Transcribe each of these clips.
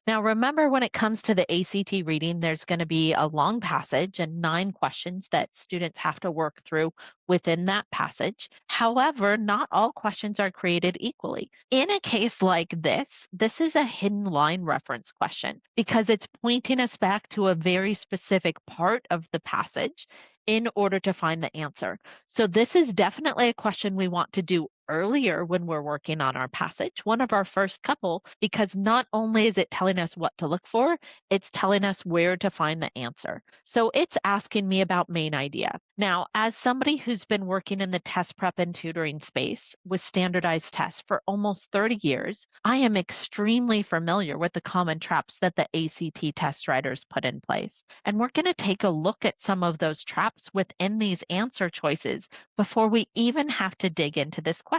Now, remember when it comes to the ACT reading, there's going to be a long passage and 9 questions that students have to work through within that passage. However, not all questions are created equally. In a case like this is a hidden line reference question because it's pointing us back to a very specific part of the passage in order to find the answer. So, this is definitely a question we want to do earlier when we're working on our passage, one of our first couple, because not only is it telling us what to look for, it's telling us where to find the answer. So it's asking me about main idea. Now, as somebody who's been working in the test prep and tutoring space with standardized tests for almost 30 years, I am extremely familiar with the common traps that the ACT test writers put in place. And we're going to take a look at some of those traps within these answer choices before we even have to dig into this question.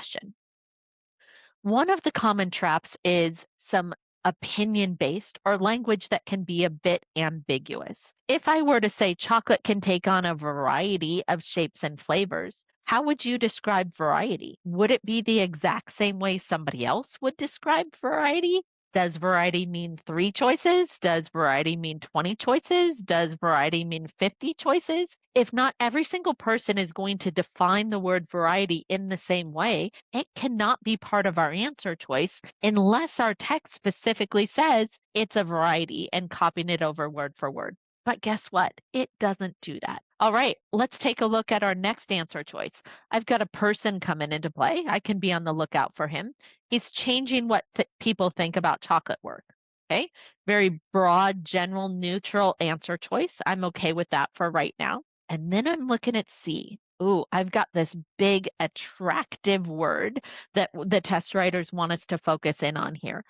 One of the common traps is some opinion based or language that can be a bit ambiguous. If I were to say chocolate can take on a variety of shapes and flavors, how would you describe variety? Would it be the exact same way somebody else would describe variety? Does variety mean 3 choices? Does variety mean 20 choices? Does variety mean 50 choices? If not every single person is going to define the word variety in the same way, it cannot be part of our answer choice unless our text specifically says it's a variety and copying it over word for word. But guess what? It doesn't do that. All right, let's take a look at our next answer choice. I've got a person coming into play. I can be on the lookout for him. He's changing what people think about chocolate work. Okay, very broad, general, neutral answer choice. I'm okay with that for right now. And then I'm looking at C. Ooh, I've got this big attractive word that the test writers want us to focus in on here.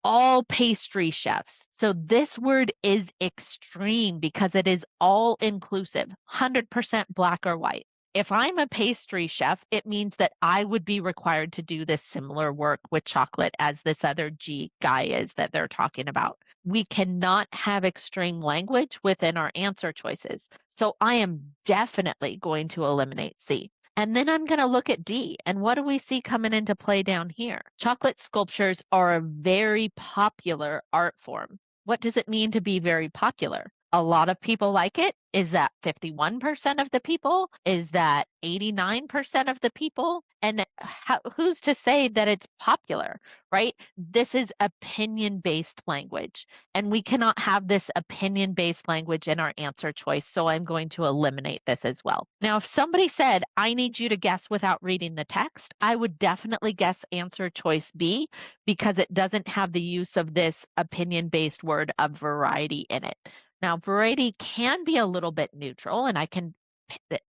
All pastry chefs. So this word is extreme because it is all inclusive, 100% black or white. If I'm a pastry chef, it means that I would be required to do this similar work with chocolate as this other G guy is that they're talking about. We cannot have extreme language within our answer choices. So I am definitely going to eliminate C. And then I'm going to look at D. And what do we see coming into play down here? Chocolate sculptures are a very popular art form. What does it mean to be very popular? A lot of people like it. Is that 51% of the people? Is that 89% of the people? And who's to say that it's popular, right? This is opinion based language, and we cannot have this opinion based language in our answer choice. So I'm going to eliminate this as well. Now, if somebody said, I need you to guess without reading the text, I would definitely guess answer choice B because it doesn't have the use of this opinion based word of variety in it. Now, variety can be a little bit neutral, and I can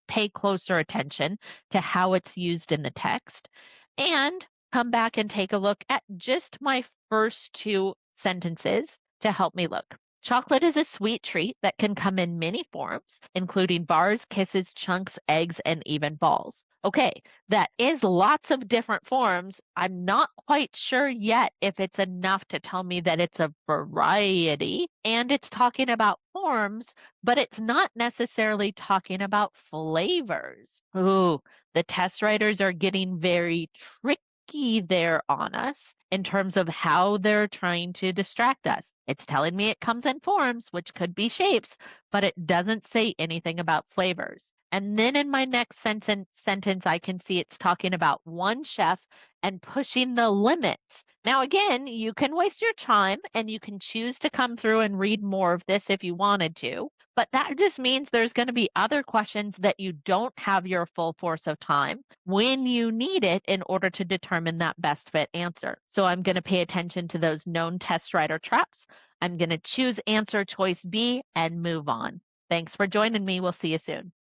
pay closer attention to how it's used in the text and come back and take a look at just my first 2 sentences to help me look. Chocolate is a sweet treat that can come in many forms, including bars, kisses, chunks, eggs, and even balls. Okay, that is lots of different forms. I'm not quite sure yet if it's enough to tell me that it's a variety and it's talking about forms, but it's not necessarily talking about flavors. Ooh, the test writers are getting very tricky there on us in terms of how they're trying to distract us. It's telling me it comes in forms, which could be shapes, but it doesn't say anything about flavors. And then in my next sentence, I can see it's talking about one chef and pushing the limits. Now, again, you can waste your time and you can choose to come through and read more of this if you wanted to. But that just means there's going to be other questions that you don't have your full force of time when you need it in order to determine that best fit answer. So I'm going to pay attention to those known test writer traps. I'm going to choose answer choice B and move on. Thanks for joining me. We'll see you soon.